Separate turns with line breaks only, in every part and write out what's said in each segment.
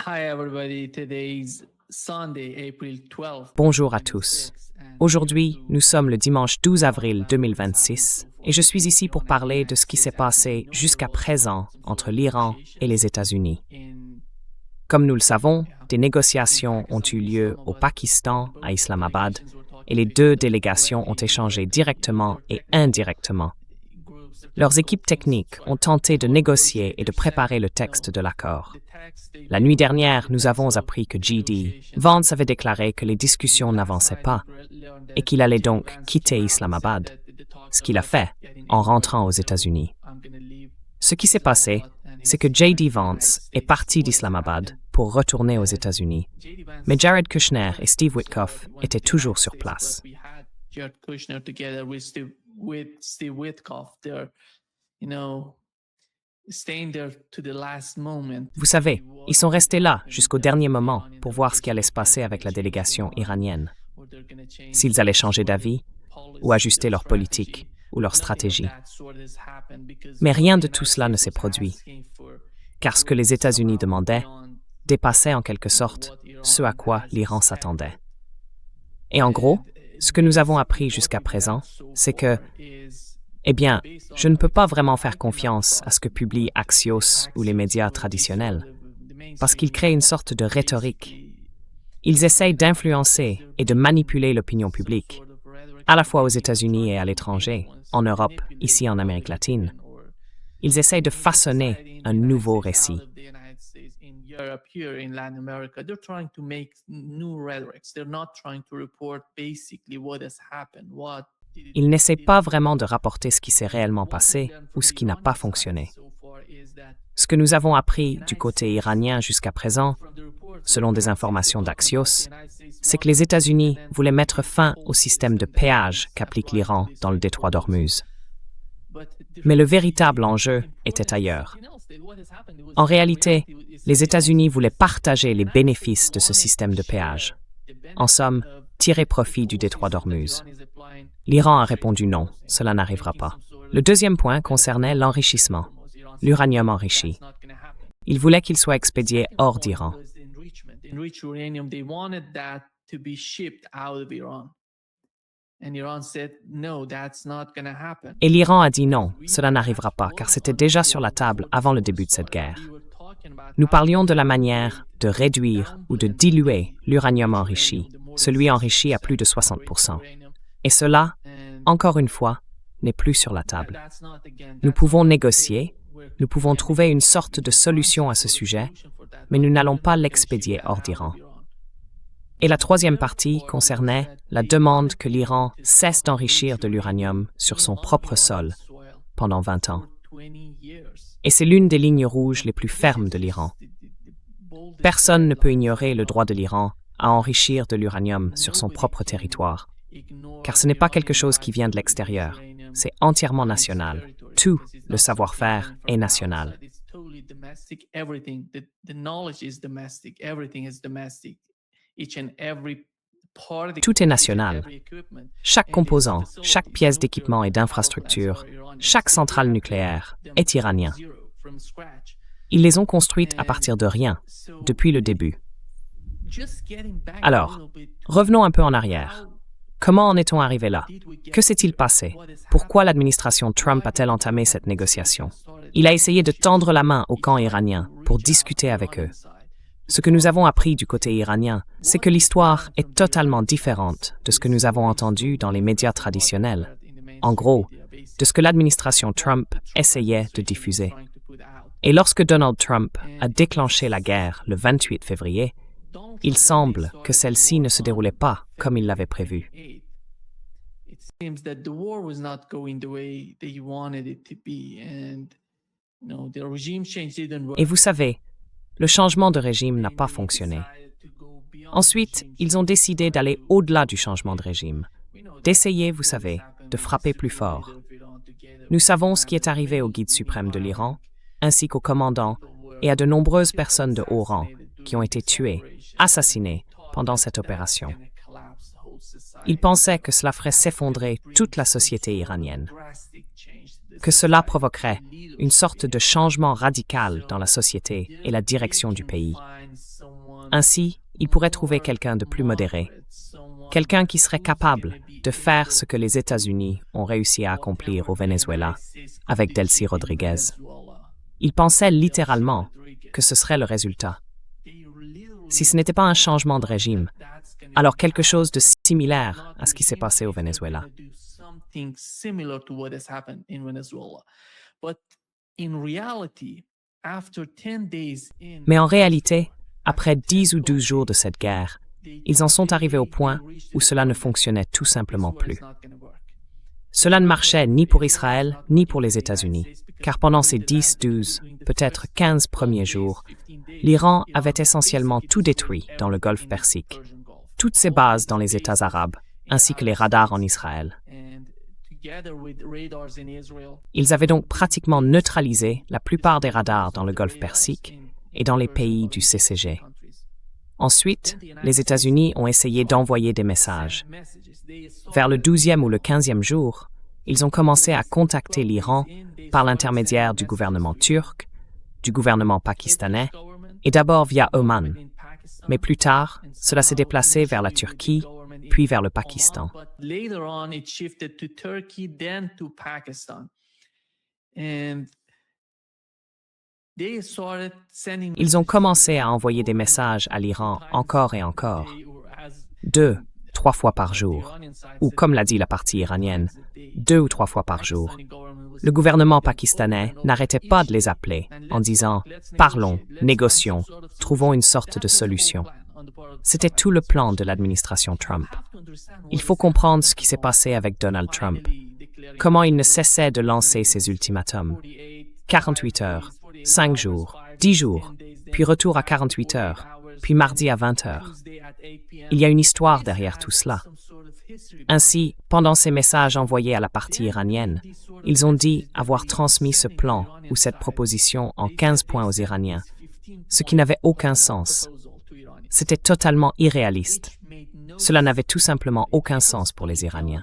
Hi everybody, today's Sunday, April 12th.
Bonjour à tous. Aujourd'hui, nous sommes le dimanche 12 avril 2026 et je suis ici pour parler de ce qui s'est passé jusqu'à présent entre l'Iran et les États-Unis. Comme nous le savons, des négociations ont eu lieu au Pakistan, à Islamabad, et les deux délégations ont échangé directement et indirectement. Leurs équipes techniques ont tenté de négocier et de préparer le texte de l'accord. La nuit dernière, nous avons appris que J.D. Vance avait déclaré que les discussions n'avançaient pas et qu'il allait donc quitter Islamabad, ce qu'il a fait en rentrant aux États-Unis. Ce qui s'est passé, c'est que J.D. Vance est parti d'Islamabad pour retourner aux États-Unis, mais Jared Kushner et Steve Witkoff étaient toujours sur place.
With Steve Witkoff, they're, staying there to the last moment.
Vous savez, ils sont restés là jusqu'au dernier moment pour voir ce qui allait se passer avec la délégation iranienne. S'ils allaient changer d'avis ou ajuster leur politique ou leur stratégie. Mais rien de tout cela ne s'est produit, car ce que les États-Unis demandaient dépassait en quelque sorte ce à quoi l'Iran s'attendait. Et en gros, ce que nous avons appris jusqu'à présent, c'est que, je ne peux pas vraiment faire confiance à ce que publient Axios ou les médias traditionnels, parce qu'ils créent une sorte de rhétorique. Ils essayent d'influencer et de manipuler l'opinion publique, à la fois aux États-Unis et à l'étranger, en Europe, ici en Amérique latine. Ils essayent de façonner un nouveau récit.
Europe, here in Latin America, they're trying to make new rhetorics. They're not trying to report basically what has happened.
Ils n'essaient pas vraiment de rapporter ce qui s'est réellement passé ou ce qui n'a pas fonctionné. Ce que nous avons appris du côté iranien jusqu'à présent, selon des informations d'Axios, c'est que les États-Unis voulaient mettre fin au système de péage qu'applique l'Iran dans le détroit d'Ormuz. Mais le véritable enjeu était ailleurs. En réalité, les États-Unis voulaient partager les bénéfices de ce système de péage. En somme, tirer profit du détroit d'Ormuz. L'Iran a répondu non, cela n'arrivera pas. Le deuxième point concernait l'enrichissement, l'uranium enrichi. Ils voulaient qu'il soit expédié hors d'Iran. Et l'Iran a dit non, cela n'arrivera pas, car c'était déjà sur la table avant le début de cette guerre. Nous parlions de la manière de réduire ou de diluer l'uranium enrichi, celui enrichi à plus de 60%. Et cela, encore une fois, n'est plus sur la table. Nous pouvons négocier, nous pouvons trouver une sorte de solution à ce sujet, mais nous n'allons pas l'expédier hors d'Iran. Et la troisième partie concernait la demande que l'Iran cesse d'enrichir de l'uranium sur son propre sol pendant 20 ans. Et c'est l'une des lignes rouges les plus fermes de l'Iran. Personne ne peut ignorer le droit de l'Iran à enrichir de l'uranium sur son propre territoire, car ce n'est pas quelque chose qui vient de l'extérieur, c'est entièrement national. Tout le savoir-faire est national. Tout est national. Chaque composant, chaque pièce d'équipement et d'infrastructure, chaque centrale nucléaire est iranien. Ils les ont construites à partir de rien, depuis le début. Alors, revenons un peu en arrière. Comment en est-on arrivé là? Que s'est-il passé? Pourquoi l'administration Trump a-t-elle entamé cette négociation? Il a essayé de tendre la main au camp iranien pour discuter avec eux. Ce que nous avons appris du côté iranien, c'est que l'histoire est totalement différente de ce que nous avons entendu dans les médias traditionnels. En gros, de ce que l'administration Trump essayait de diffuser. Et lorsque Donald Trump a déclenché la guerre le 28 février, il semble que celle-ci ne se déroulait pas comme il l'avait prévu. Et vous savez, le changement de régime n'a pas fonctionné. Ensuite, ils ont décidé d'aller au-delà du changement de régime, d'essayer, vous savez, de frapper plus fort. Nous savons ce qui est arrivé au guide suprême de l'Iran, ainsi qu'au commandant et à de nombreuses personnes de haut rang qui ont été tuées, assassinées pendant cette opération. Ils pensaient que cela ferait s'effondrer toute la société iranienne, que cela provoquerait une sorte de changement radical dans la société et la direction du pays. Ainsi, il pourrait trouver quelqu'un de plus modéré, quelqu'un qui serait capable de faire ce que les États-Unis ont réussi à accomplir au Venezuela avec Delcy Rodriguez. Il pensait littéralement que ce serait le résultat. Si ce n'était pas un changement de régime, alors quelque chose de similaire à ce qui s'est passé au Venezuela. Mais en réalité, après 10 ou 12 jours de cette guerre, ils en sont arrivés au point où cela ne fonctionnait tout simplement plus. Cela ne marchait ni pour Israël, ni pour les États-Unis, car pendant ces 10, 12, peut-être 15 premiers jours, l'Iran avait essentiellement tout détruit dans le Golfe Persique, toutes ses bases dans les États arabes, ainsi que les radars en Israël. Ils avaient donc pratiquement neutralisé la plupart des radars dans le Golfe Persique et dans les pays du CCG. Ensuite, les États-Unis ont essayé d'envoyer des messages. Vers le 12e ou le 15e jour, ils ont commencé à contacter l'Iran par l'intermédiaire du gouvernement turc, du gouvernement pakistanais et d'abord via Oman. Mais plus tard, cela s'est déplacé vers la Turquie, puis vers le Pakistan. Ils ont commencé à envoyer des messages à l'Iran encore et encore, 2, 3 fois par jour, ou comme l'a dit la partie iranienne, 2 ou 3 fois par jour. Le gouvernement pakistanais n'arrêtait pas de les appeler en disant « Parlons, négocions, trouvons une sorte de solution ». C'était tout le plan de l'administration Trump. Il faut comprendre ce qui s'est passé avec Donald Trump, comment il ne cessait de lancer ses ultimatums. 48 heures, 5 jours, 10 jours, puis retour à 48 heures, puis mardi à 20 heures. Il y a une histoire derrière tout cela. Ainsi, pendant ces messages envoyés à la partie iranienne, ils ont dit avoir transmis ce plan ou cette proposition en 15 points aux Iraniens, ce qui n'avait aucun sens. C'était totalement irréaliste. Cela n'avait tout simplement aucun sens pour les Iraniens.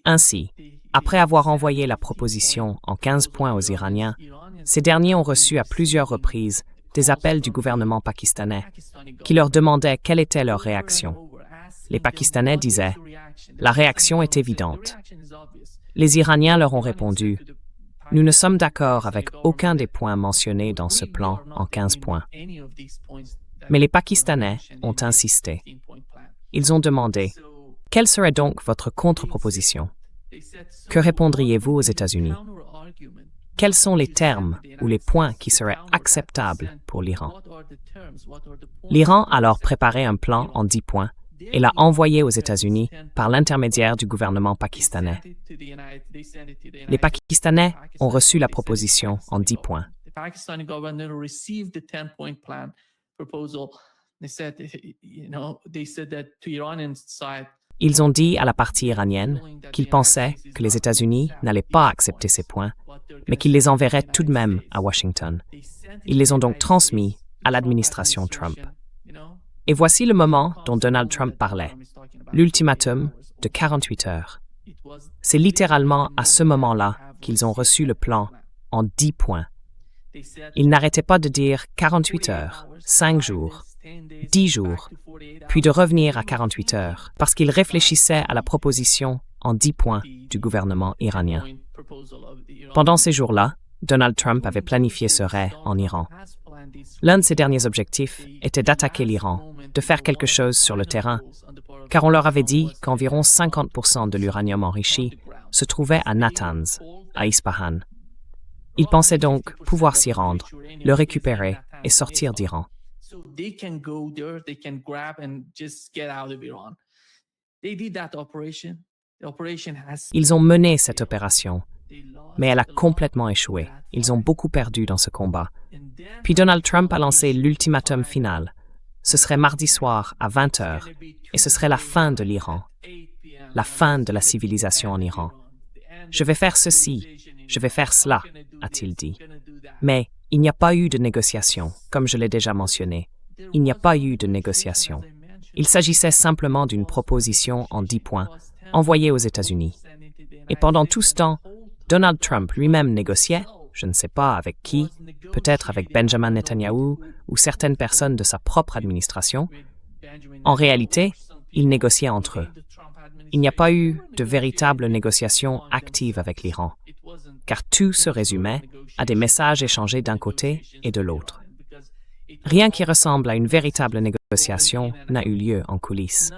Ainsi, après avoir envoyé la proposition en 15 points aux Iraniens, ces derniers ont reçu à plusieurs reprises des appels du gouvernement pakistanais qui leur demandaient quelle était leur réaction. Les Pakistanais disaient « La réaction est évidente ». Les Iraniens leur ont répondu « Nous ne sommes d'accord avec aucun des points mentionnés dans ce plan en 15 points ». Mais les Pakistanais ont insisté. Ils ont demandé « Quelle serait donc votre contre-proposition? Que répondriez-vous aux États-Unis? Quels sont les termes ou les points qui seraient acceptables pour l'Iran? » L'Iran a alors préparé un plan en 10 points et l'a envoyé aux États-Unis par l'intermédiaire du gouvernement pakistanais. Les Pakistanais ont reçu la proposition en 10 points. Ils ont dit à la partie iranienne qu'ils pensaient que les États-Unis n'allaient pas accepter ces points, mais qu'ils les enverraient tout de même à Washington. Ils les ont donc transmis à l'administration Trump. Et voici le moment dont Donald Trump parlait, l'ultimatum de 48 heures. C'est littéralement à ce moment-là qu'ils ont reçu le plan en 10 points. Ils n'arrêtaient pas de dire 48 heures, 5 jours, 10 jours, puis de revenir à 48 heures, parce qu'ils réfléchissaient à la proposition en 10 points du gouvernement iranien. Pendant ces jours-là, Donald Trump avait planifié ce raid en Iran. L'un de ses derniers objectifs était d'attaquer l'Iran, de faire quelque chose sur le terrain, car on leur avait dit qu'environ 50% de l'uranium enrichi se trouvait à Natanz, à Ispahan. Ils pensaient donc pouvoir s'y rendre, le récupérer et sortir d'Iran. Ils ont mené cette opération, mais elle a complètement échoué. Ils ont beaucoup perdu dans ce combat. Puis Donald Trump a lancé l'ultimatum final. Ce serait mardi soir à 20 heures, et ce serait la fin de l'Iran, la fin de la civilisation en Iran. Je vais faire ceci, je vais faire cela, a-t-il dit. Mais il n'y a pas eu de négociation, comme je l'ai déjà mentionné. Il n'y a pas eu de négociation. Il s'agissait simplement d'une proposition en 10 points, envoyée aux États-Unis. Et pendant tout ce temps, Donald Trump lui-même négociait, je ne sais pas avec qui, peut-être avec Benjamin Netanyahu ou certaines personnes de sa propre administration. En réalité, ils négociaient entre eux. Il n'y a pas eu de véritable négociation active avec l'Iran, car tout se résumait à des messages échangés d'un côté et de l'autre. Rien qui ressemble à une véritable négociation n'a eu lieu en coulisses.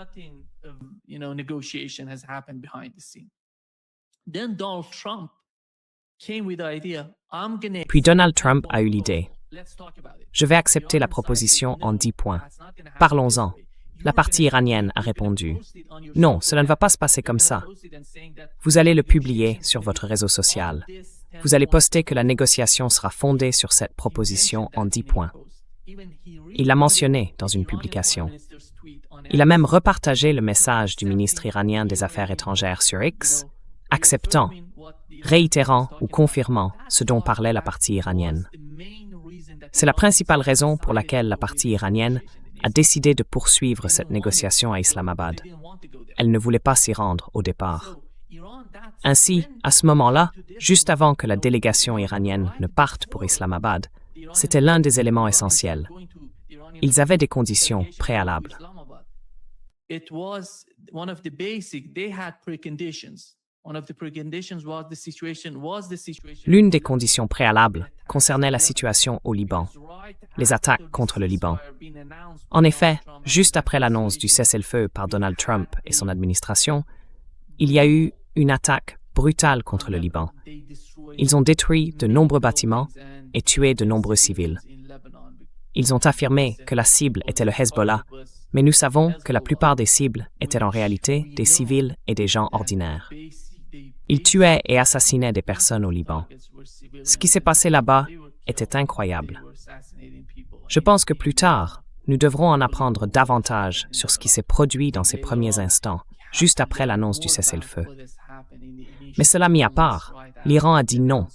Puis Donald Trump a eu l'idée. Je vais accepter la proposition en 10 points. Parlons-en. La partie iranienne a répondu. Non, cela ne va pas se passer comme ça. Vous allez le publier sur votre réseau social. Vous allez poster que la négociation sera fondée sur cette proposition en 10 points. Il l'a mentionné dans une publication. Il a même repartagé le message du ministre iranien des Affaires étrangères sur X, acceptant, réitérant ou confirmant ce dont parlait la partie iranienne. C'est la principale raison pour laquelle la partie iranienne a décidé de poursuivre cette négociation à Islamabad. Elle ne voulait pas s'y rendre au départ. Ainsi, à ce moment-là, juste avant que la délégation iranienne ne parte pour Islamabad, c'était l'un des éléments essentiels. Ils avaient des conditions préalables. L'une des conditions préalables concernait la situation au Liban, les attaques contre le Liban. En effet, juste après l'annonce du cessez-le-feu par Donald Trump et son administration, il y a eu une attaque brutale contre le Liban. Ils ont détruit de nombreux bâtiments et tué de nombreux civils. Ils ont affirmé que la cible était le Hezbollah, mais nous savons que la plupart des cibles étaient en réalité des civils et des gens ordinaires. Ils tuaient et assassinaient des personnes au Liban. Ce qui s'est passé là-bas était incroyable. Je pense que plus tard, nous devrons en apprendre davantage sur ce qui s'est produit dans ces premiers instants, juste après l'annonce du cessez-le-feu. Mais cela mis à part, l'Iran a dit non.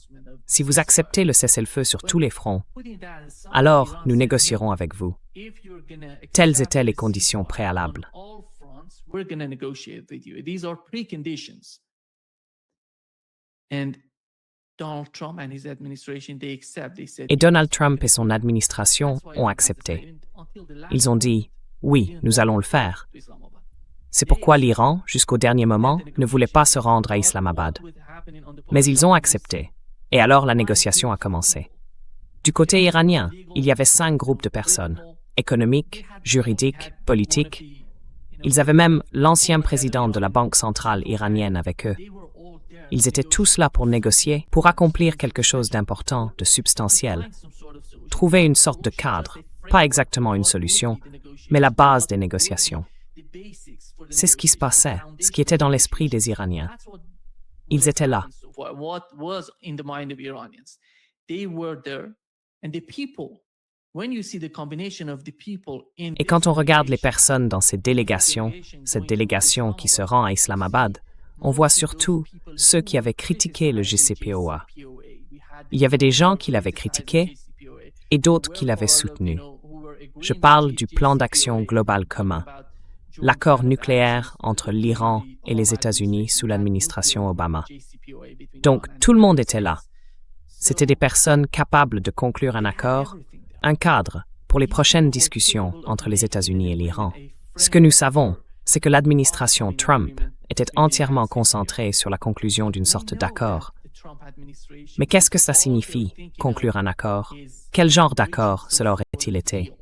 Si vous acceptez le cessez-le-feu sur tous les fronts, alors nous négocierons avec vous. Telles étaient les conditions préalables. Et Donald Trump et son administration ont accepté. Ils ont dit « Oui, nous allons le faire ». C'est pourquoi l'Iran, jusqu'au dernier moment, ne voulait pas se rendre à Islamabad. Mais ils ont accepté. Et alors la négociation a commencé. Du côté iranien, il y avait 5 groupes de personnes, économiques, juridiques, politiques. Ils avaient même l'ancien président de la Banque centrale iranienne avec eux. Ils étaient tous là pour négocier, pour accomplir quelque chose d'important, de substantiel. Trouver une sorte de cadre, pas exactement une solution, mais la base des négociations. C'est ce qui se passait, ce qui était dans l'esprit des Iraniens. Ils étaient là. Et quand on regarde les personnes dans ces délégations, cette délégation qui se rend à Islamabad, on voit surtout ceux qui avaient critiqué le JCPOA. Il y avait des gens qui l'avaient critiqué et d'autres qui l'avaient soutenu. Je parle du plan d'action global commun, l'accord nucléaire entre l'Iran et les États-Unis sous l'administration Obama. Donc, tout le monde était là. C'était des personnes capables de conclure un accord, un cadre pour les prochaines discussions entre les États-Unis et l'Iran. Ce que nous savons, c'est que l'administration Trump était entièrement concentrée sur la conclusion d'une sorte d'accord. Mais qu'est-ce que ça signifie, conclure un accord? Quel genre d'accord cela aurait-il été?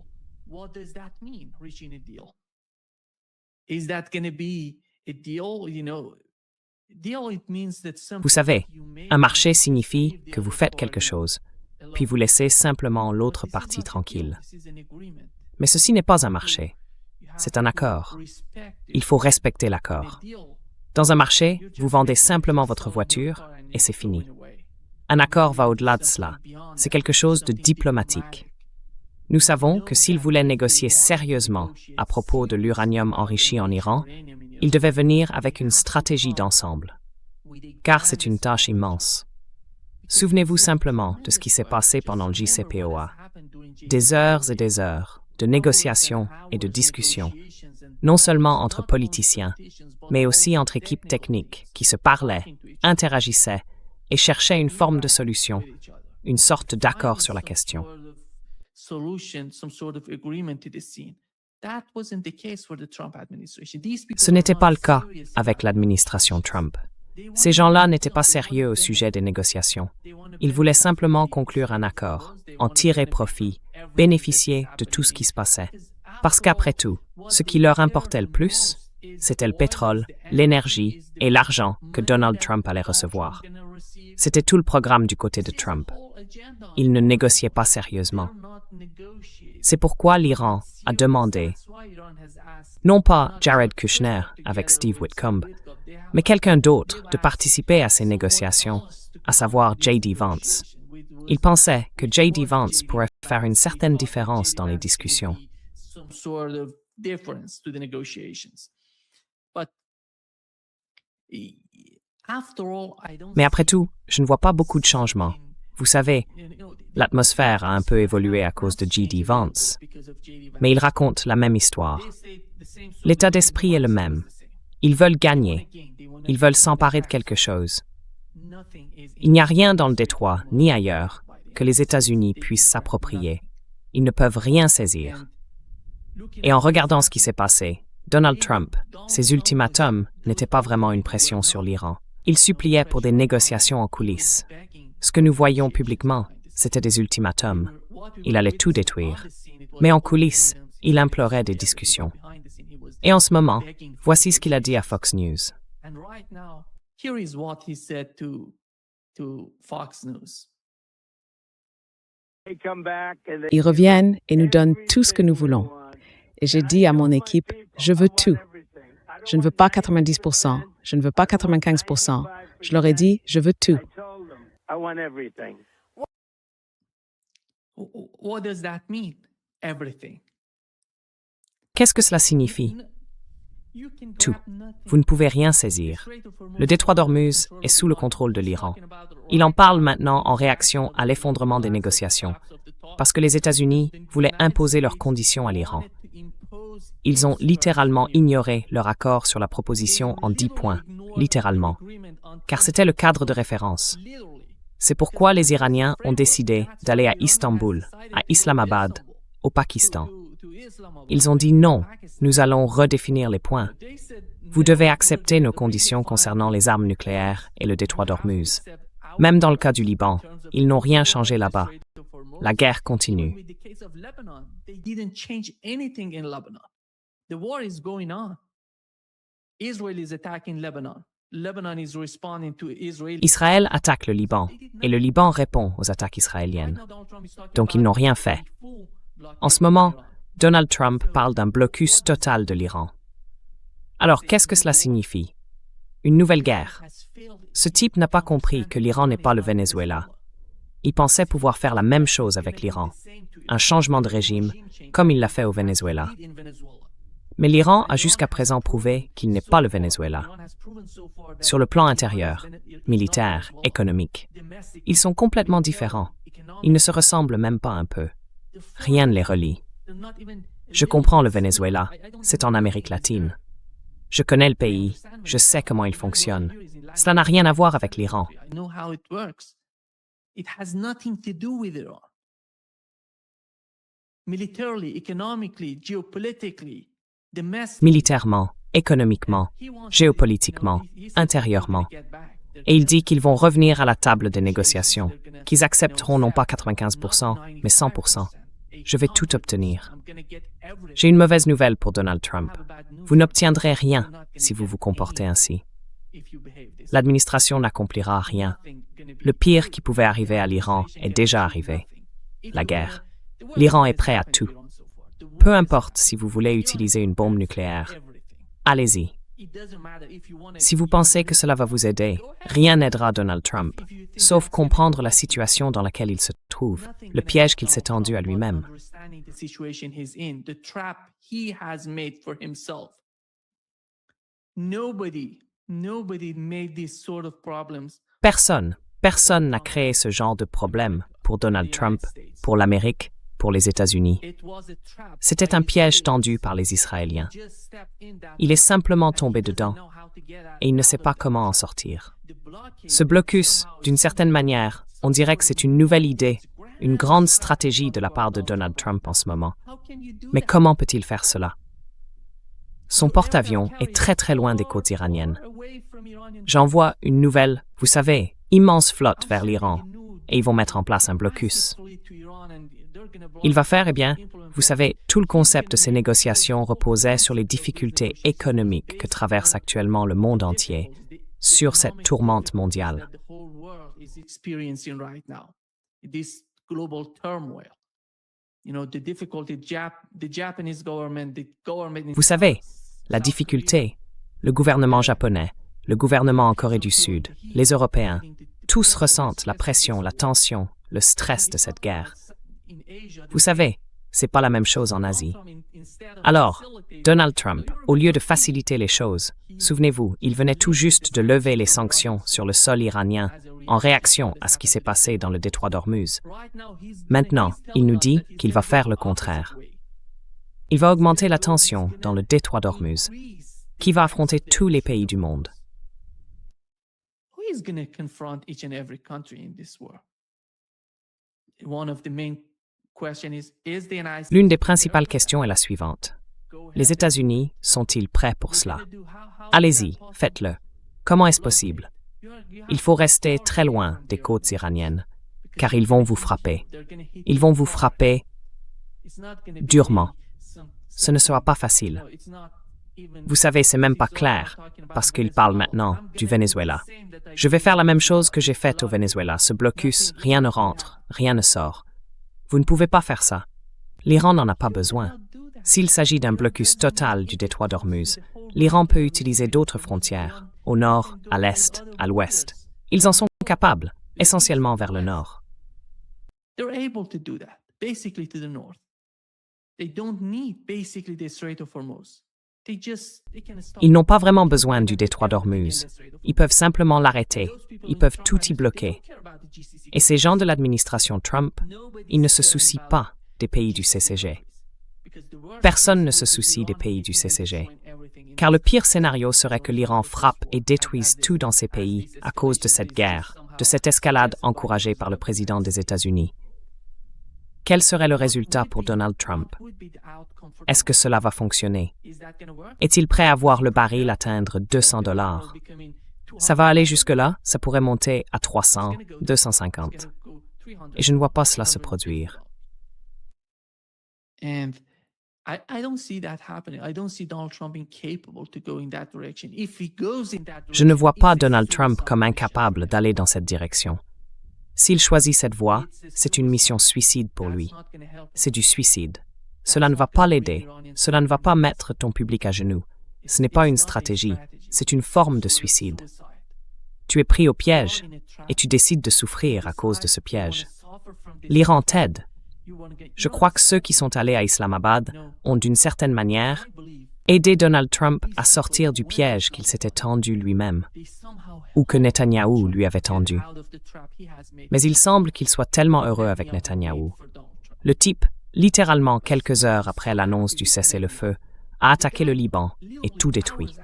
Vous savez, un marché signifie que vous faites quelque chose, puis vous laissez simplement l'autre partie tranquille. Mais ceci n'est pas un marché, c'est un accord. Il faut respecter l'accord. Dans un marché, vous vendez simplement votre voiture et c'est fini. Un accord va au-delà de cela. C'est quelque chose de diplomatique. Nous savons que s'ils voulaient négocier sérieusement à propos de l'uranium enrichi en Iran, ils devaient venir avec une stratégie d'ensemble. Car c'est une tâche immense. Souvenez-vous simplement de ce qui s'est passé pendant le JCPOA. Des heures et des heures, de négociation et de discussion, non seulement entre politiciens, mais aussi entre équipes techniques qui se parlaient, interagissaient et cherchaient une forme de solution, une sorte d'accord sur la question. Ce n'était pas le cas avec l'administration Trump. Ces gens-là n'étaient pas sérieux au sujet des négociations. Ils voulaient simplement conclure un accord, en tirer profit, bénéficier de tout ce qui se passait. Parce qu'après tout, ce qui leur importait le plus, c'était le pétrole, l'énergie et l'argent que Donald Trump allait recevoir. C'était tout le programme du côté de Trump. Il ne négociait pas sérieusement. C'est pourquoi l'Iran a demandé, non pas Jared Kushner avec Steve Whitcomb, mais quelqu'un d'autre de participer à ces négociations, à savoir J.D. Vance. Il pensait que J.D. Vance pourrait faire une certaine différence dans les discussions. Mais après tout, je ne vois pas beaucoup de changements. Vous savez, l'atmosphère a un peu évolué à cause de J.D. Vance, mais il raconte la même histoire. L'état d'esprit est le même. Ils veulent gagner. Ils veulent s'emparer de quelque chose. Il n'y a rien dans le détroit, ni ailleurs, que les États-Unis puissent s'approprier. Ils ne peuvent rien saisir. Et en regardant ce qui s'est passé, Donald Trump, ses ultimatums n'étaient pas vraiment une pression sur l'Iran. Il suppliait pour des négociations en coulisses. Ce que nous voyions publiquement, c'était des ultimatums. Il allait tout détruire. Mais en coulisses, il implorait des discussions. Et en ce moment, voici ce qu'il a dit à Fox News.
Ils reviennent et nous donnent tout ce que nous voulons. Et j'ai dit à mon équipe, je veux tout. Je ne veux pas 90%, je ne veux pas 95%. Je leur ai dit, je veux tout.
What does that mean? Everything.
Qu'est-ce que cela signifie? Tout. Vous ne pouvez rien saisir. Le détroit d'Ormuz est sous le contrôle de l'Iran. Il en parle maintenant en réaction à l'effondrement des négociations, parce que les États-Unis voulaient imposer leurs conditions à l'Iran. Ils ont littéralement ignoré leur accord sur la proposition en 10 points, littéralement, car c'était le cadre de référence. C'est pourquoi les Iraniens ont décidé d'aller à Istanbul, à Islamabad, au Pakistan. Ils ont dit non, nous allons redéfinir les points. Vous devez accepter nos conditions concernant les armes nucléaires et le détroit d'Ormuz. Même dans le cas du Liban, ils n'ont rien changé là-bas. La guerre continue. Israël attaque le Liban et le Liban répond aux attaques israéliennes. Donc ils n'ont rien fait. En ce moment, Donald Trump parle d'un blocus total de l'Iran. Alors, qu'est-ce que cela signifie? Une nouvelle guerre. Ce type n'a pas compris que l'Iran n'est pas le Venezuela. Il pensait pouvoir faire la même chose avec l'Iran, un changement de régime, comme il l'a fait au Venezuela. Mais l'Iran a jusqu'à présent prouvé qu'il n'est pas le Venezuela. Sur le plan intérieur, militaire, économique, ils sont complètement différents. Ils ne se ressemblent même pas un peu. Rien ne les relie. Je comprends le Venezuela, c'est en Amérique latine. Je connais le pays, je sais comment il fonctionne. Cela n'a rien à voir avec l'Iran. Militairement, économiquement, géopolitiquement, intérieurement. Et il dit qu'ils vont revenir à la table des négociations, qu'ils accepteront non pas 95%, mais 100%. Je vais tout obtenir. J'ai une mauvaise nouvelle pour Donald Trump. Vous n'obtiendrez rien si vous vous comportez ainsi. L'administration n'accomplira rien. Le pire qui pouvait arriver à l'Iran est déjà arrivé. La guerre. L'Iran est prêt à tout. Peu importe si vous voulez utiliser une bombe nucléaire. Allez-y. Si vous pensez que cela va vous aider, rien n'aidera Donald Trump, sauf comprendre la situation dans laquelle il se trouve, le piège qu'il s'est tendu à lui-même. Personne n'a créé ce genre de problème pour Donald Trump, pour l'Amérique, pour les États-Unis. C'était un piège tendu par les Israéliens. Il est simplement tombé dedans et il ne sait pas comment en sortir. Ce blocus, d'une certaine manière, on dirait que c'est une nouvelle idée, une grande stratégie de la part de Donald Trump en ce moment. Mais comment peut-il faire cela? Son porte-avions est très très loin des côtes iraniennes. J'envoie une nouvelle, vous savez, immense flotte vers l'Iran et ils vont mettre en place un blocus. Il va faire, eh bien, vous savez, tout le concept de ces négociations reposait sur les difficultés économiques que traverse actuellement le monde entier, sur cette tourmente mondiale. Vous savez, la difficulté, le gouvernement japonais, le gouvernement en Corée du Sud, les Européens, tous ressentent la pression, la tension, le stress de cette guerre. Vous savez, c'est pas la même chose en Asie. Alors, Donald Trump, au lieu de faciliter les choses, souvenez-vous, il venait tout juste de lever les sanctions sur le sol iranien en réaction à ce qui s'est passé dans le détroit d'Ormuz. Maintenant, il nous dit qu'il va faire le contraire. Il va augmenter la tension dans le détroit d'Ormuz, qui va affronter tous les pays du monde. L'une des principales questions est la suivante. Les États-Unis sont-ils prêts pour cela? Allez-y, faites-le. Comment est-ce possible? Il faut rester très loin des côtes iraniennes, car ils vont vous frapper. Ils vont vous frapper durement. Ce ne sera pas facile. Vous savez, c'est même pas clair, parce qu'ils parlent maintenant du Venezuela. Je vais faire la même chose que j'ai faite au Venezuela. Ce blocus, rien ne rentre, rien ne sort. Vous ne pouvez pas faire ça. L'Iran n'en a pas besoin. S'il s'agit d'un blocus total du détroit d'Ormuz, l'Iran peut utiliser d'autres frontières, au nord, à l'est, à l'ouest. Ils en sont capables, essentiellement vers le nord. Ils n'ont pas vraiment besoin du détroit d'Ormuz. Ils peuvent simplement l'arrêter. Ils peuvent tout y bloquer. Et ces gens de l'administration Trump, ils ne se soucient pas des pays du CCG. Personne ne se soucie des pays du CCG. Car le pire scénario serait que l'Iran frappe et détruise tout dans ces pays à cause de cette guerre, de cette escalade encouragée par le président des États-Unis. Quel serait le résultat pour Donald Trump? Est-ce que cela va fonctionner? Est-il prêt à voir le baril atteindre $200? Ça va aller jusque-là, ça pourrait monter à 300, 250. Et je ne vois pas cela se produire. Je ne vois pas Donald Trump comme incapable d'aller dans cette direction. S'il choisit cette voie, c'est une mission suicide pour lui. C'est du suicide. Cela ne va pas l'aider. Cela ne va pas mettre ton public à genoux. Ce n'est pas une stratégie. C'est une forme de suicide. Tu es pris au piège et tu décides de souffrir à cause de ce piège. L'Iran t'aide. Je crois que ceux qui sont allés à Islamabad ont, d'une certaine manière, aidé Donald Trump à sortir du piège qu'il s'était tendu lui-même, ou que Netanyahou lui avait tendu. Mais il semble qu'il soit tellement heureux avec Netanyahou. Le type, littéralement quelques heures après l'annonce du cessez-le-feu, a attaqué le Liban et tout détruit.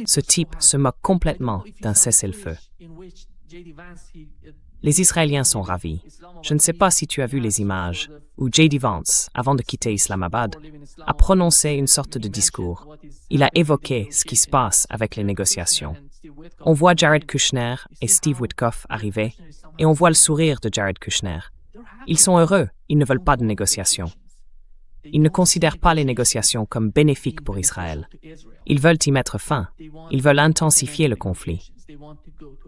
Ce type se moque complètement d'un cessez-le-feu. Les Israéliens sont ravis. Je ne sais pas si tu as vu les images où J.D. Vance, avant de quitter Islamabad, a prononcé une sorte de discours. Il a évoqué ce qui se passe avec les négociations. On voit Jared Kushner et Steve Witkoff arriver et on voit le sourire de Jared Kushner. Ils sont heureux, ils ne veulent pas de négociations. Ils ne considèrent pas les négociations comme bénéfiques pour Israël. Ils veulent y mettre fin. Ils veulent intensifier le conflit.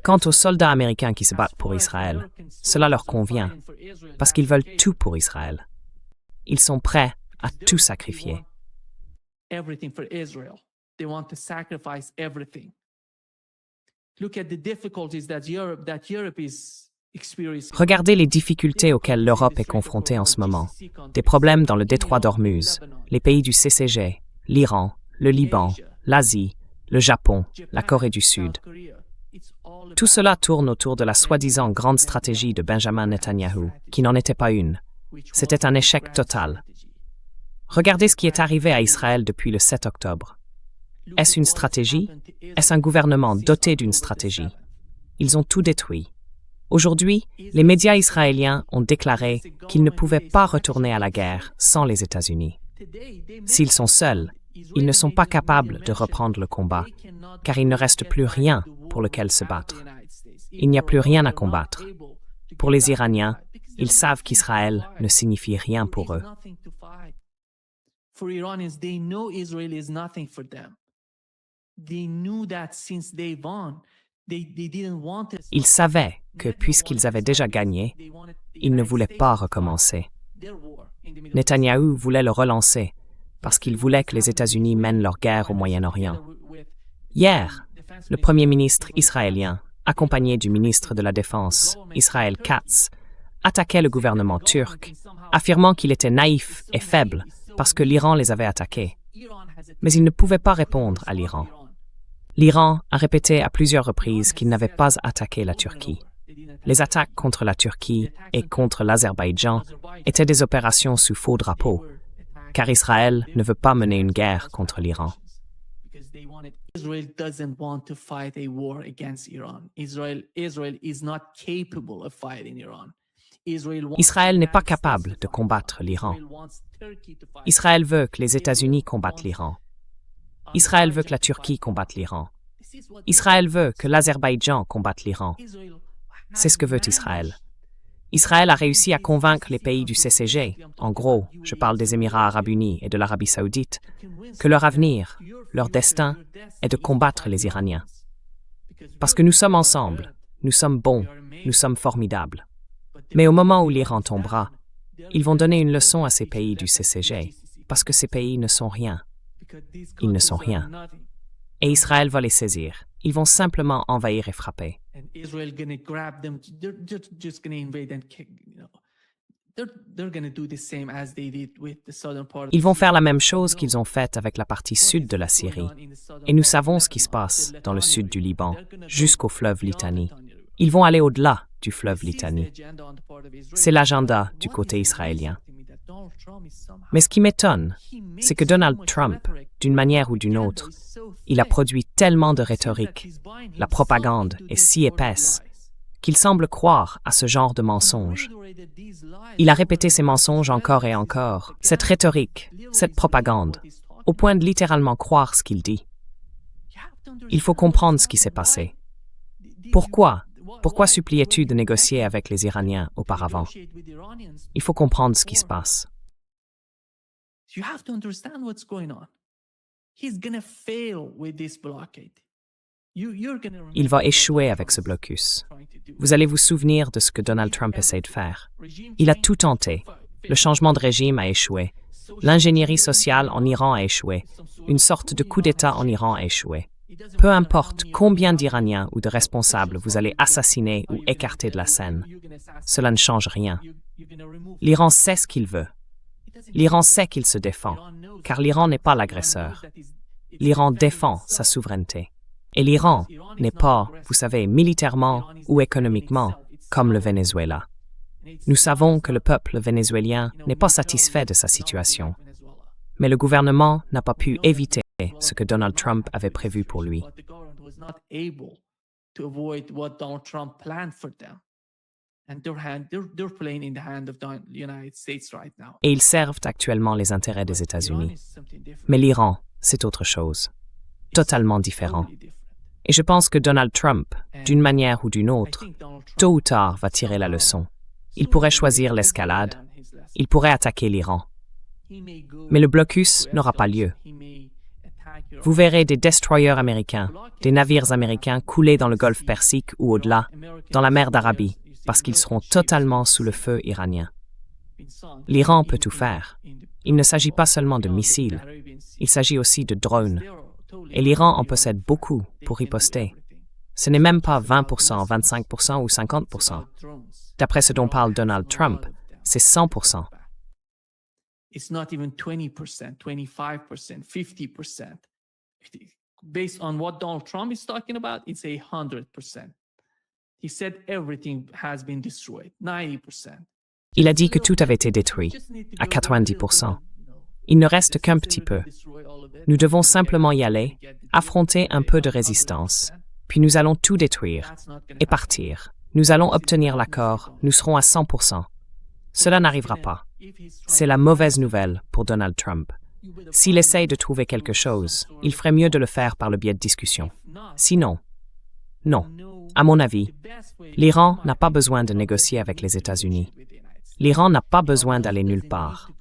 Quant aux soldats américains qui se battent pour Israël, cela leur convient, parce qu'ils veulent tout pour Israël. Ils sont prêts à tout sacrifier. Regardez les difficultés auxquelles l'Europe est confrontée en ce moment. Des problèmes dans le détroit d'Ormuz, les pays du CCG, l'Iran, le Liban, l'Asie, le Japon, la Corée du Sud. Tout cela tourne autour de la soi-disant grande stratégie de Benjamin Netanyahou, qui n'en était pas une. C'était un échec total. Regardez ce qui est arrivé à Israël depuis le 7 octobre. Est-ce une stratégie? Est-ce un gouvernement doté d'une stratégie? Ils ont tout détruit. Aujourd'hui, les médias israéliens ont déclaré qu'ils ne pouvaient pas retourner à la guerre sans les États-Unis. S'ils sont seuls, ils ne sont pas capables de reprendre le combat, car il ne reste plus rien pour lequel se battre. Il n'y a plus rien à combattre. Pour les Iraniens, ils savent qu'Israël ne signifie rien pour eux.
For Iranians, they know Israel is nothing for them. They knew that since day one, they didn't want it.
Ils savaient que puisqu'ils avaient déjà gagné, ils ne voulaient pas recommencer. Netanyahou voulait le relancer parce qu'il voulait que les États-Unis mènent leur guerre au Moyen-Orient. Hier, le Premier ministre israélien, accompagné du ministre de la Défense, Israël Katz, attaquait le gouvernement turc, affirmant qu'il était naïf et faible parce que l'Iran les avait attaqués. Mais il ne pouvait pas répondre à l'Iran. L'Iran a répété à plusieurs reprises qu'il n'avait pas attaqué la Turquie. Les attaques contre la Turquie et contre l'Azerbaïdjan étaient des opérations sous faux drapeau, car Israël ne veut pas mener une guerre contre l'Iran.
Israel doesn't want to fight a war against Iran. Israel is not capable of fighting Iran.
Israël n'est pas capable de combattre l'Iran. Israël veut que les États-Unis combattent l'Iran. Israël veut que la Turquie combatte l'Iran. Israël veut que l'Azerbaïdjan combatte l'Iran. C'est ce que veut Israël. Israël a réussi à convaincre les pays du CCG, en gros, je parle des Émirats arabes unis et de l'Arabie saoudite, que leur avenir, leur destin, est de combattre les Iraniens. Parce que nous sommes ensemble, nous sommes bons, nous sommes formidables. Mais au moment où l'Iran tombera, ils vont donner une leçon à ces pays du CCG, parce que ces pays ne sont rien. Ils ne sont rien. Et Israël va les saisir. Ils vont simplement envahir et frapper. Ils vont faire la même chose qu'ils ont faite avec la partie sud de la Syrie. Et nous savons ce qui se passe dans le sud du Liban, jusqu'au fleuve Litanie. Ils vont aller au-delà du fleuve Litanie. C'est l'agenda du côté israélien. Mais ce qui m'étonne, c'est que Donald Trump, d'une manière ou d'une autre, il a produit tellement de rhétorique, la propagande est si épaisse, qu'il semble croire à ce genre de mensonges. Il a répété ces mensonges encore et encore, cette rhétorique, cette propagande, au point de littéralement croire ce qu'il dit. Il faut comprendre ce qui s'est passé. Pourquoi suppliais-tu de négocier avec les Iraniens auparavant? Il faut comprendre ce qui se passe. Il va échouer avec ce blocus. Vous allez vous souvenir de ce que Donald Trump essaie de faire. Il a tout tenté. Le changement de régime a échoué. L'ingénierie sociale en Iran a échoué. Une sorte de coup d'État en Iran a échoué. Peu importe combien d'Iraniens ou de responsables vous allez assassiner ou écarter de la scène, cela ne change rien. L'Iran sait ce qu'il veut. L'Iran sait qu'il se défend, car l'Iran n'est pas l'agresseur. L'Iran défend sa souveraineté. Et l'Iran n'est pas, vous savez, militairement ou économiquement, comme le Venezuela. Nous savons que le peuple vénézuélien n'est pas satisfait de sa situation. Mais le gouvernement n'a pas pu éviter ce que Donald Trump avait prévu pour lui. Et ils servent actuellement les intérêts des États-Unis. Mais l'Iran, c'est autre chose. Totalement différent. Et je pense que Donald Trump, d'une manière ou d'une autre, tôt ou tard va tirer la leçon. Il pourrait choisir l'escalade. Il pourrait attaquer l'Iran. Mais le blocus n'aura pas lieu. Vous verrez des destroyers américains, des navires américains couler dans le golfe Persique ou au-delà, dans la mer d'Arabie, parce qu'ils seront totalement sous le feu iranien. L'Iran peut tout faire. Il ne s'agit pas seulement de missiles, il s'agit aussi de drones. Et l'Iran en possède beaucoup pour riposter. Ce n'est même pas 20%, 25% ou 50%. D'après ce dont parle Donald Trump, c'est 100%.
It's not even 20%, 25%, 50%. based on what Donald Trump is talking about, it's 100%. He said everything has been destroyed, 90%.
Il a dit que tout avait été détruit, à 90%. Il ne reste qu'un petit peu. Nous devons simplement y aller, affronter un peu de résistance, puis nous allons tout détruire et partir. Nous allons obtenir l'accord, nous serons à 100%. Cela n'arrivera pas. C'est la mauvaise nouvelle pour Donald Trump. S'il essaye de trouver quelque chose, il ferait mieux de le faire par le biais de discussions. Sinon, non. À mon avis, l'Iran n'a pas besoin de négocier avec les États-Unis. L'Iran n'a pas besoin d'aller nulle part.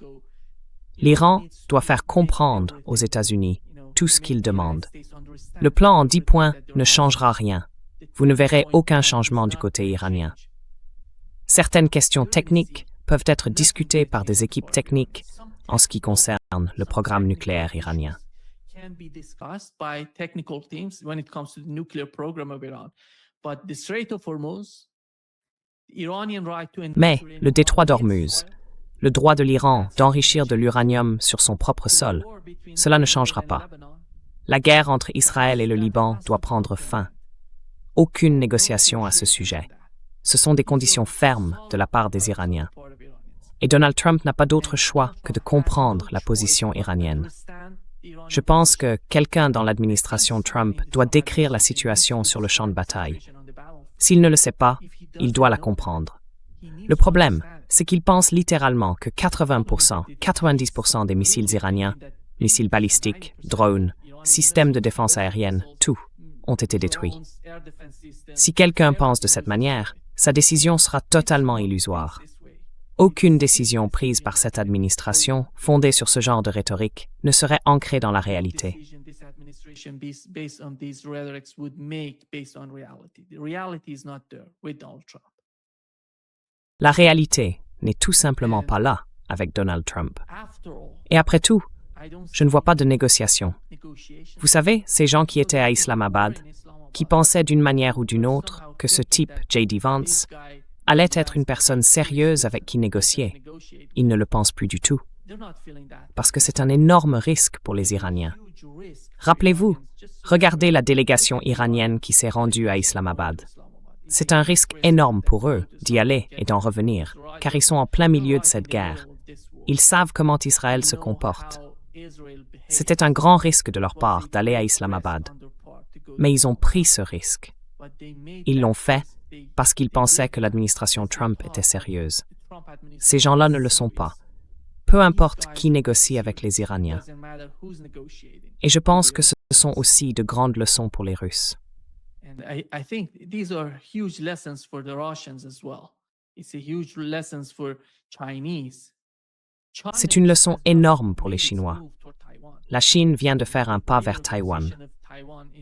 L'Iran doit faire comprendre aux États-Unis tout ce qu'ils demandent. Le plan en 10 points ne changera rien. Vous ne verrez aucun changement du côté iranien. Certaines questions techniques peuvent être discutées par des équipes techniques en ce qui concerne le programme nucléaire iranien. Mais le détroit d'Ormuz, le droit de l'Iran d'enrichir de l'uranium sur son propre sol, cela ne changera pas. La guerre entre Israël et le Liban doit prendre fin. Aucune négociation à ce sujet. Ce sont des conditions fermes de la part des Iraniens. Et Donald Trump n'a pas d'autre choix que de comprendre la position iranienne. Je pense que quelqu'un dans l'administration Trump doit décrire la situation sur le champ de bataille. S'il ne le sait pas, il doit la comprendre. Le problème, c'est qu'il pense littéralement que 80%, 90% des missiles iraniens, missiles balistiques, drones, systèmes de défense aérienne, tout, ont été détruits. Si quelqu'un pense de cette manière, sa décision sera totalement illusoire. Aucune décision prise par cette administration, fondée sur ce genre de rhétorique, ne serait ancrée dans la réalité. La réalité n'est tout simplement pas là avec Donald Trump. Et après tout, je ne vois pas de négociation. Vous savez, ces gens qui étaient à Islamabad, qui pensaient d'une manière ou d'une autre que ce type, J.D. Vance, allait être une personne sérieuse avec qui négocier. Ils ne le pensent plus du tout. Parce que c'est un énorme risque pour les Iraniens. Rappelez-vous, regardez la délégation iranienne qui s'est rendue à Islamabad. C'est un risque énorme pour eux d'y aller et d'en revenir, car ils sont en plein milieu de cette guerre. Ils savent comment Israël se comporte. C'était un grand risque de leur part d'aller à Islamabad. Mais ils ont pris ce risque. Ils l'ont fait parce qu'ils pensaient que l'administration Trump était sérieuse. Ces gens-là ne le sont pas. Peu importe qui négocie avec les Iraniens. Et je pense que ce sont aussi de grandes leçons pour les Russes. C'est une leçon énorme pour les Chinois. La Chine vient de faire un pas vers Taïwan.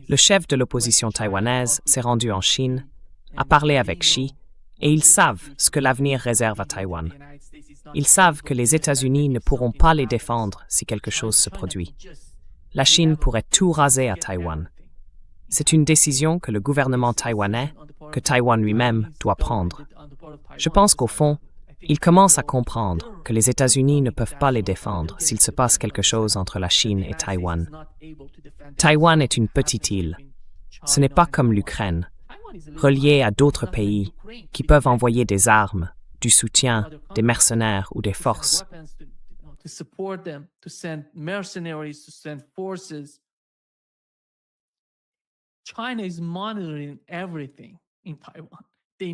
Le chef de l'opposition taïwanaise s'est rendu en Chine, a parlé avec Xi, et ils savent ce que l'avenir réserve à Taïwan. Ils savent que les États-Unis ne pourront pas les défendre si quelque chose se produit. La Chine pourrait tout raser à Taïwan. C'est une décision que le gouvernement taïwanais, que Taïwan lui-même, doit prendre. Je pense qu'au fond, ils commencent à comprendre que les États-Unis ne peuvent pas les défendre s'il se passe quelque chose entre la Chine et Taïwan. Taïwan est une petite île. Ce n'est pas comme l'Ukraine, reliée à d'autres pays qui peuvent envoyer des armes, du soutien, des mercenaires ou des forces.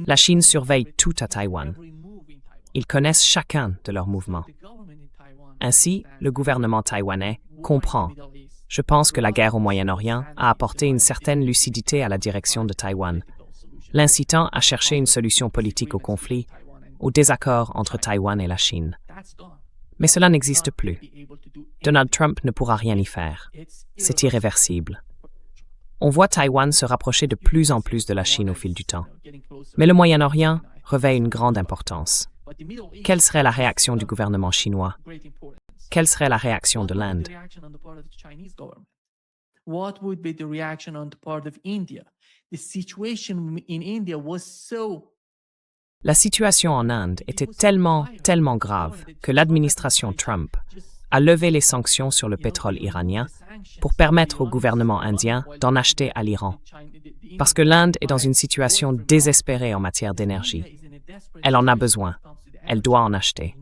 La Chine surveille tout à Taïwan. Ils connaissent chacun de leurs mouvements. Ainsi, le gouvernement taïwanais comprend. Je pense que la guerre au Moyen-Orient a apporté une certaine lucidité à la direction de Taïwan, l'incitant à chercher une solution politique au conflit, au désaccord entre Taïwan et la Chine. Mais cela n'existe plus. Donald Trump ne pourra rien y faire. C'est irréversible. On voit Taïwan se rapprocher de plus en plus de la Chine au fil du temps. Mais le Moyen-Orient revêt une grande importance. Quelle serait la réaction du gouvernement chinois? Quelle serait la réaction de l'Inde? La situation en Inde était tellement grave que l'administration Trump a levé les sanctions sur le pétrole iranien pour permettre au gouvernement indien d'en acheter à l'Iran. Parce que l'Inde est dans une situation désespérée en matière d'énergie. Elle en a besoin. Elle doit en acheter.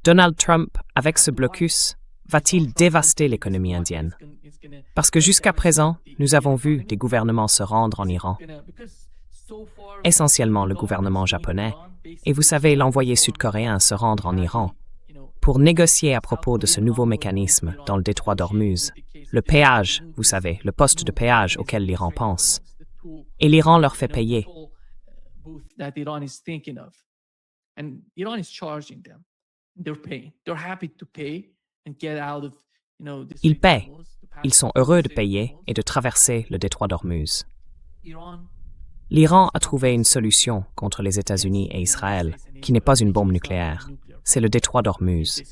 Donald Trump, avec ce blocus, va-t-il dévaster l'économie indienne? Parce que jusqu'à présent, nous avons vu des gouvernements se rendre en Iran. Essentiellement le gouvernement japonais, et vous savez, l'envoyé sud-coréen se rendre en Iran pour négocier à propos de ce nouveau mécanisme dans le détroit d'Ormuz, le péage, vous savez, le poste de péage auquel l'Iran pense. Et l'Iran leur fait payer. Ils paient. Ils sont heureux de payer et de traverser le détroit d'Ormuz. L'Iran a trouvé une solution contre les États-Unis et Israël, qui n'est pas une bombe nucléaire. C'est le détroit d'Ormuz.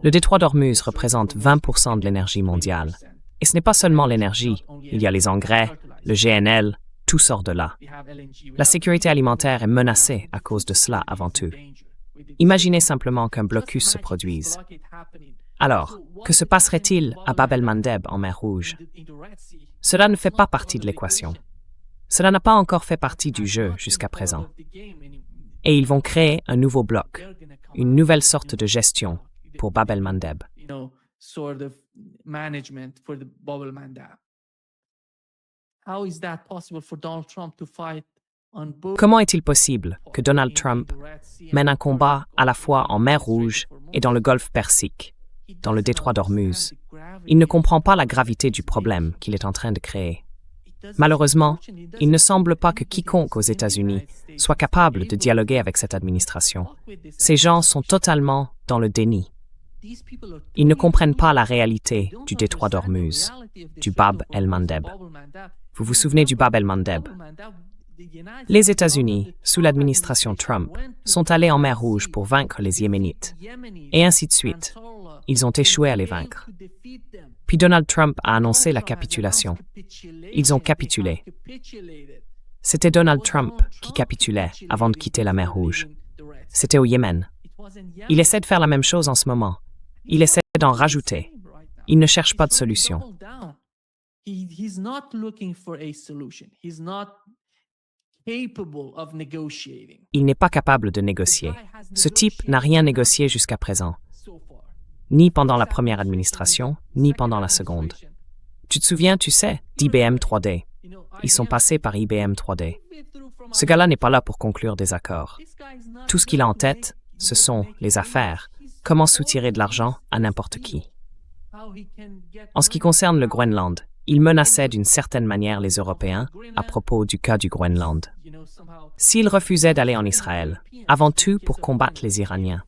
Le détroit d'Ormuz représente 20% de l'énergie mondiale. Et ce n'est pas seulement l'énergie. Il y a les engrais, le GNL, tout sort de là. La sécurité alimentaire est menacée à cause de cela avant tout. Imaginez simplement qu'un blocus se produise. Alors, que se passerait-il à Bab el-Mandeb en mer Rouge? Cela ne fait pas partie de l'équation. Cela n'a pas encore fait partie du jeu jusqu'à présent. Et ils vont créer un nouveau bloc, une nouvelle sorte de gestion pour Bab el-Mandeb. Comment est-il possible que Donald Trump mène un combat à la fois en mer Rouge et dans le golfe Persique, dans le détroit d'Ormuz? Il ne comprend pas la gravité du problème qu'il est en train de créer. Malheureusement, il ne semble pas que quiconque aux États-Unis soit capable de dialoguer avec cette administration. Ces gens sont totalement dans le déni. Ils ne comprennent pas la réalité du détroit d'Ormuz, du Bab el-Mandeb. Vous vous souvenez du Bab el-Mandeb? Les États-Unis, sous l'administration Trump, sont allés en mer Rouge pour vaincre les Yéménites, et ainsi de suite. Ils ont échoué à les vaincre. Puis Donald Trump a annoncé la capitulation. Ils ont capitulé. C'était Donald Trump qui capitulait avant de quitter la mer Rouge. C'était au Yémen. Il essaie de faire la même chose en ce moment. Il essaie d'en rajouter. Il ne cherche pas de solution. Il n'est pas capable de négocier. Ce type n'a rien négocié jusqu'à présent. Ni pendant la première administration, ni pendant la seconde. Tu te souviens, tu sais, d'IBM 3D. Ils sont passés par IBM 3D. Ce gars-là n'est pas là pour conclure des accords. Tout ce qu'il a en tête, ce sont les affaires, comment soutirer de l'argent à n'importe qui. En ce qui concerne le Groenland, il menaçait d'une certaine manière les Européens à propos du cas du Groenland. S'il refusait d'aller en Israël, avant tout pour combattre les Iraniens,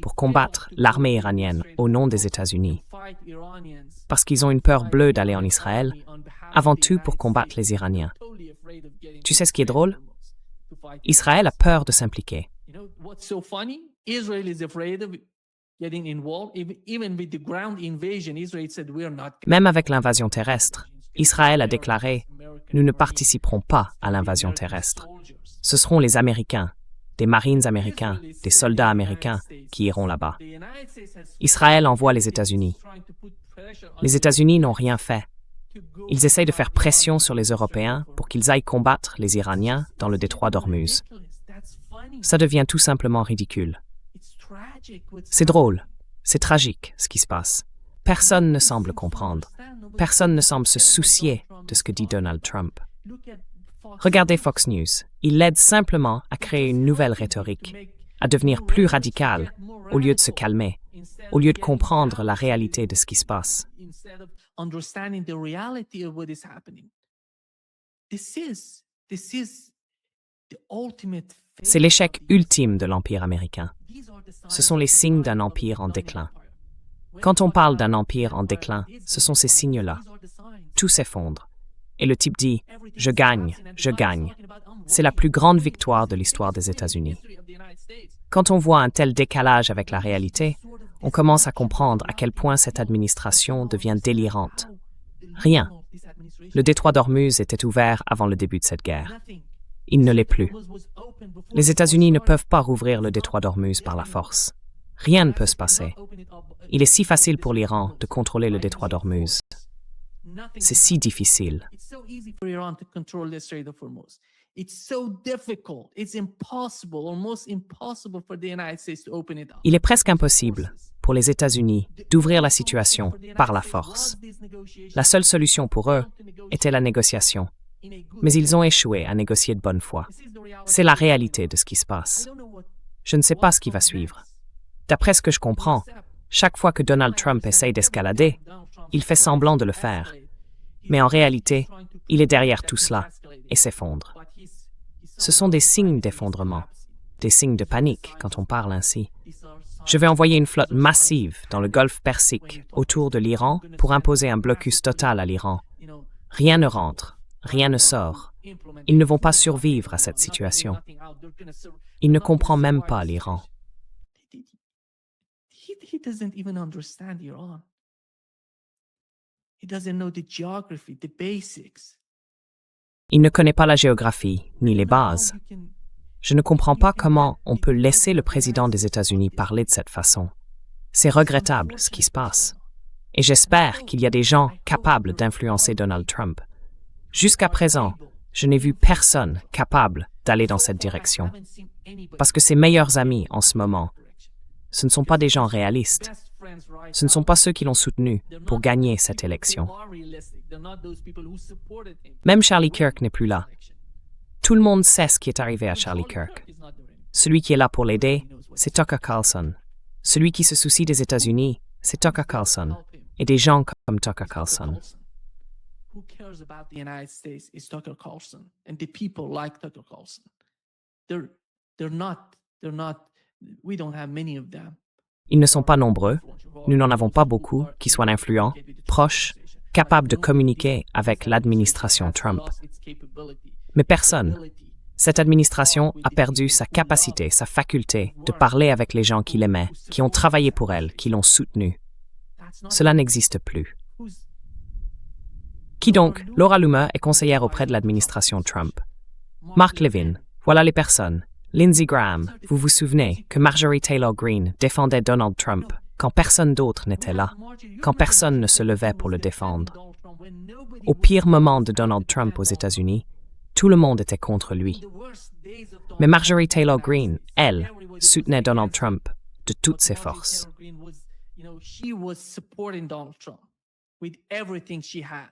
pour combattre l'armée iranienne au nom des États-Unis, parce qu'ils ont une peur bleue d'aller en Israël, avant tout pour combattre les Iraniens. Tu sais ce qui est drôle? Israël a peur de s'impliquer. Même avec l'invasion terrestre, Israël a déclaré « Nous ne participerons pas à l'invasion terrestre. Ce seront les Américains, des Marines américains, des soldats américains qui iront là-bas. » Israël envoie les États-Unis. Les États-Unis n'ont rien fait. Ils essayent de faire pression sur les Européens pour qu'ils aillent combattre les Iraniens dans le détroit d'Ormuz. Ça devient tout simplement ridicule. C'est drôle, c'est tragique ce qui se passe. Personne ne semble comprendre. Personne ne semble se soucier de ce que dit Donald Trump. Regardez Fox News. Il l'aide simplement à créer une nouvelle rhétorique, à devenir plus radicale, au lieu de se calmer, au lieu de comprendre la réalité de ce qui se passe. C'est l'échec ultime de l'Empire américain. Ce sont les signes d'un empire en déclin. Quand on parle d'un empire en déclin, ce sont ces signes-là. Tout s'effondre. Et le type dit « Je gagne, je gagne ». C'est la plus grande victoire de l'histoire des États-Unis. Quand on voit un tel décalage avec la réalité, on commence à comprendre à quel point cette administration devient délirante. Rien. Le détroit d'Ormuz était ouvert avant le début de cette guerre. Il ne l'est plus. Les États-Unis ne peuvent pas rouvrir le détroit d'Ormuz par la force. Rien ne peut se passer. Il est si facile pour l'Iran de contrôler le détroit d'Ormuz. C'est si difficile. Il est presque impossible pour les États-Unis d'ouvrir la situation par la force. La seule solution pour eux était la négociation. Mais ils ont échoué à négocier de bonne foi. C'est la réalité de ce qui se passe. Je ne sais pas ce qui va suivre. D'après ce que je comprends, chaque fois que Donald Trump essaye d'escalader, il fait semblant de le faire. Mais en réalité, il est derrière tout cela et s'effondre. Ce sont des signes d'effondrement, des signes de panique quand on parle ainsi. Je vais envoyer une flotte massive dans le golfe Persique autour de l'Iran pour imposer un blocus total à l'Iran. Rien ne rentre, rien ne sort. Ils ne vont pas survivre à cette situation. Il ne comprend même pas l'Iran.
He doesn't even understand Iran. He doesn't know the geography, the basics.
Il ne connaît pas la géographie ni les bases. Je ne comprends pas comment on peut laisser le président des États-Unis parler de cette façon. C'est regrettable ce qui se passe. Et j'espère qu'il y a des gens capables d'influencer Donald Trump. Jusqu'à présent, je n'ai vu personne capable d'aller dans cette direction. Parce que ses meilleurs amis en ce moment, ce ne sont pas des gens réalistes. Ce ne sont pas ceux qui l'ont soutenu pour gagner cette élection. Même Charlie Kirk n'est plus là. Tout le monde sait ce qui est arrivé à Charlie Kirk. Celui qui est là pour l'aider, c'est Tucker Carlson. Celui qui se soucie des États-Unis, c'est Tucker Carlson. Et des gens comme Tucker Carlson.
Who cares about the United States is Tucker Carlson and the people like Tucker Carlson. They're not, we don't have many of them.
Ils ne sont pas nombreux, nous n'en avons pas beaucoup qui soient influents, proches, capables de communiquer avec l'administration Trump. Mais personne. Cette administration a perdu sa capacité, sa faculté de parler avec les gens qui l'aimaient, qui ont travaillé pour elle, qui l'ont soutenue. Cela n'existe plus. Qui donc? Laura Loomer est conseillère auprès de l'administration Trump. Mark Levin, voilà les personnes. Lindsey Graham, vous vous souvenez que Marjorie Taylor Greene défendait Donald Trump quand personne d'autre n'était là, quand personne ne se levait pour le défendre. Au pire moment de Donald Trump aux États-Unis, tout le monde était contre lui. Mais Marjorie Taylor Greene, elle, soutenait Donald Trump de toutes ses forces.
She was supporting Donald Trump with everything she had.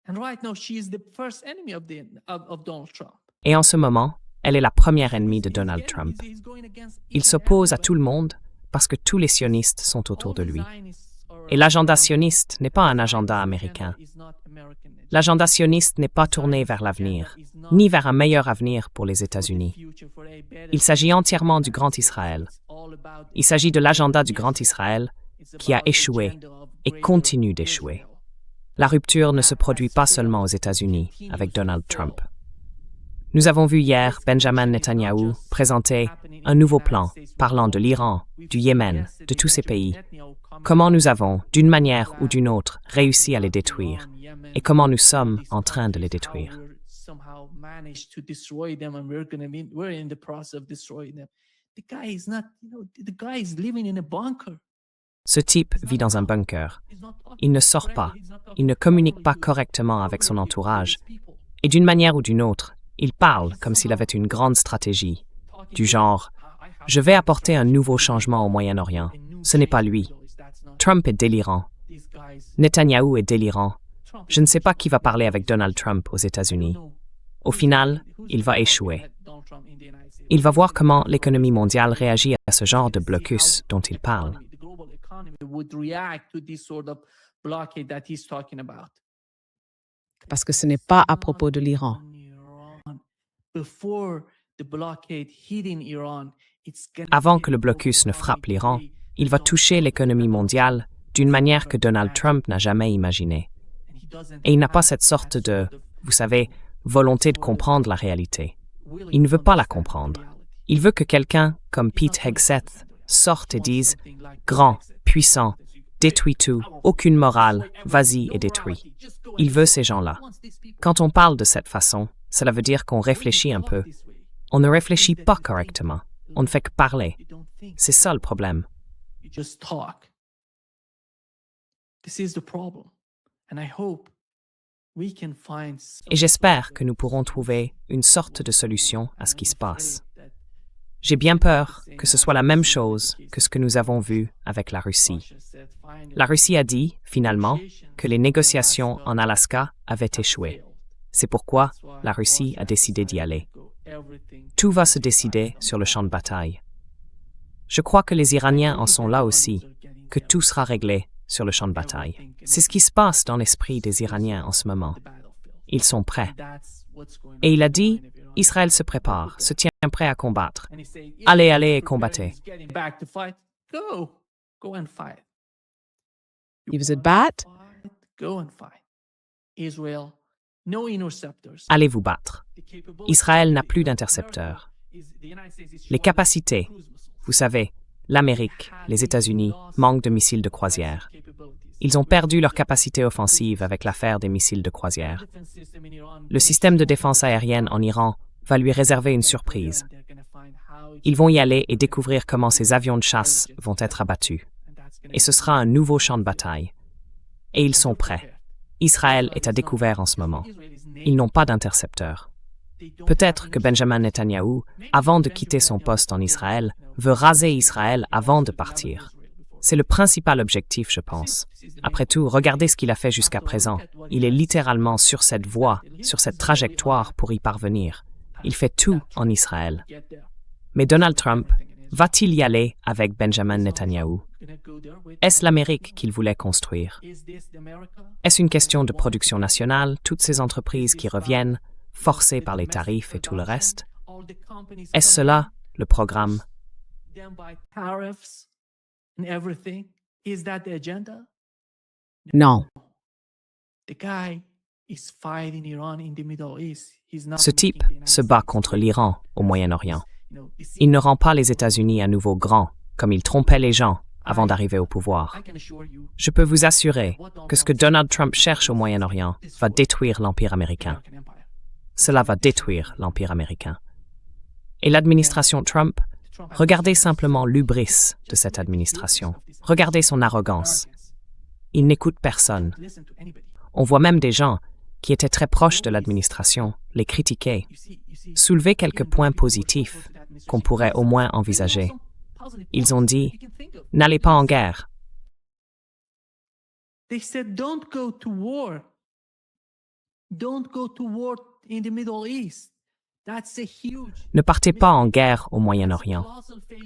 And right now, she is the first enemy of Donald Trump.
Et en ce moment, elle est la première ennemie de Donald Trump. Il s'oppose à tout le monde parce que tous les sionistes sont autour de lui. Et l'agenda sioniste n'est pas un agenda américain. L'agenda sioniste n'est pas tourné vers l'avenir, ni vers un meilleur avenir pour les États-Unis. Il s'agit entièrement du Grand Israël. Il s'agit de l'agenda du Grand Israël qui a échoué et continue d'échouer. La rupture ne se produit pas seulement aux États-Unis avec Donald Trump. Nous avons vu hier Benjamin Netanyahu présenter un nouveau plan parlant de l'Iran, du Yémen, de tous ces pays. Comment nous avons, d'une manière ou d'une autre, réussi à les détruire et comment nous sommes en train de les détruire. Ce type vit dans un bunker. Il ne sort pas. Il ne communique pas correctement avec son entourage. Et d'une manière ou d'une autre, il parle comme s'il avait une grande stratégie, du genre « Je vais apporter un nouveau changement au Moyen-Orient ». Ce n'est pas lui. Trump est délirant. Netanyahou est délirant. Je ne sais pas qui va parler avec Donald Trump aux États-Unis. Au final, il va échouer. Il va voir comment l'économie mondiale réagit à ce genre de blocus dont il parle.
Parce que ce n'est pas à propos de l'Iran.
Avant que le blocus ne frappe l'Iran, il va toucher l'économie mondiale d'une manière que Donald Trump n'a jamais imaginée. Et il n'a pas cette sorte de, vous savez, volonté de comprendre la réalité. Il ne veut pas la comprendre. Il veut que quelqu'un comme Pete Hegseth sorte et dise « grand, puissant, détruis tout, aucune morale, vas-y et détruis ». Il veut ces gens-là. Quand on parle de cette façon, cela veut dire qu'on réfléchit un peu. On ne réfléchit pas correctement. On ne fait que parler. C'est ça le problème.
You just talk. This is the problem. And I hope we can find
Et j'espère que nous pourrons trouver une sorte de solution à ce qui se passe. J'ai bien peur que ce soit la même chose que ce que nous avons vu avec la Russie. La Russie a dit, finalement, que les négociations en Alaska avaient échoué. C'est pourquoi la Russie a décidé d'y aller. Tout va se décider sur le champ de bataille. Je crois que les Iraniens en sont là aussi, que tout sera réglé sur le champ de bataille. C'est ce qui se passe dans l'esprit des Iraniens en ce moment. Ils sont prêts. Et il a dit, Israël se prépare, se tient prêt à combattre. Allez, allez et combattez.
If vous êtes bat,
Allez vous battre. Israël n'a plus d'intercepteurs. Les capacités, vous savez, l'Amérique, les États-Unis manquent de missiles de croisière. Ils ont perdu leur capacité offensive avec l'affaire des missiles de croisière. Le système de défense aérienne en Iran va lui réserver une surprise. Ils vont y aller et découvrir comment ces avions de chasse vont être abattus. Et ce sera un nouveau champ de bataille. Et ils sont prêts. Israël est à découvert en ce moment. Ils n'ont pas d'intercepteurs. Peut-être que Benjamin Netanyahou, avant de quitter son poste en Israël, veut raser Israël avant de partir. C'est le principal objectif, je pense. Après tout, regardez ce qu'il a fait jusqu'à présent. Il est littéralement sur cette voie, sur cette trajectoire pour y parvenir. Il fait tout en Israël. Mais Donald Trump, va-t-il y aller avec Benjamin Netanyahou? Est-ce l'Amérique qu'il voulait construire? Est-ce une question de production nationale, toutes ces entreprises qui reviennent, forcées par les tarifs et tout le reste? Est-ce cela, le programme?
non.
Ce type se bat contre l'Iran au Moyen-Orient. Il ne rend pas les États-Unis à nouveau grands, comme il trompait les gens avant d'arriver au pouvoir. Je peux vous assurer que ce que Donald Trump cherche au Moyen-Orient va détruire l'Empire américain. Cela va détruire l'Empire américain. Et l'administration Trump, regardez simplement l'hubris de cette administration. Regardez son arrogance. Il n'écoute personne. On voit même des gens qui étaient très proches de l'administration les critiquer. Soulever quelques points positifs qu'on pourrait au moins envisager. Ils ont dit, n'allez pas en guerre.
They said, don't go to war. Don't go to war in the Middle East. That's a huge...
Ne partez pas en guerre au Moyen-Orient.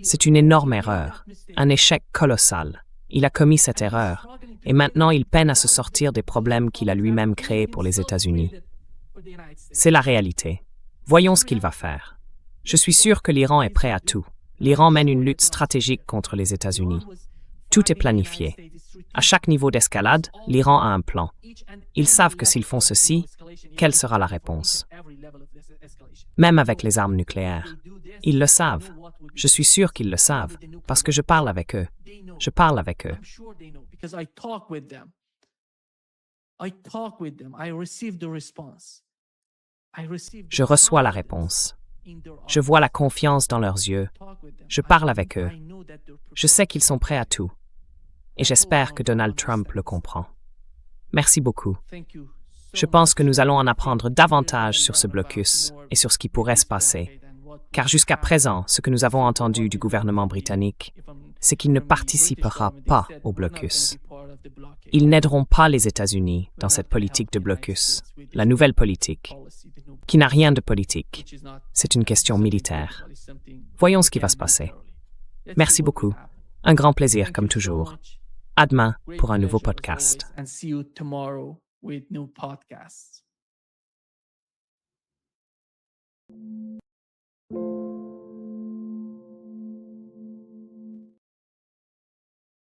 C'est une énorme erreur, un échec colossal. Il a commis cette erreur, et maintenant il peine à se sortir des problèmes qu'il a lui-même créés pour les États-Unis. C'est la réalité. Voyons ce qu'il va faire. Je suis sûr que l'Iran est prêt à tout. L'Iran mène une lutte stratégique contre les États-Unis. Tout est planifié. À chaque niveau d'escalade, l'Iran a un plan. Ils savent que s'ils font ceci, quelle sera la réponse? Même avec les armes nucléaires. Ils le savent. Je suis sûr qu'ils le savent, parce que je parle avec eux. Je parle avec eux. Je reçois la réponse. Je vois la confiance dans leurs yeux. Je parle avec eux. Je sais qu'ils sont prêts à tout. Et j'espère que Donald Trump le comprend. Merci beaucoup. Je pense que nous allons en apprendre davantage sur ce blocus et sur ce qui pourrait se passer. Car jusqu'à présent, ce que nous avons entendu du gouvernement britannique, c'est qu'il ne participera pas au blocus. Ils n'aideront pas les États-Unis dans cette politique de blocus, la nouvelle politique, qui n'a rien de politique. C'est une question militaire. Voyons ce qui va se passer. Merci beaucoup. Un grand plaisir, comme toujours. À demain pour un nouveau podcast.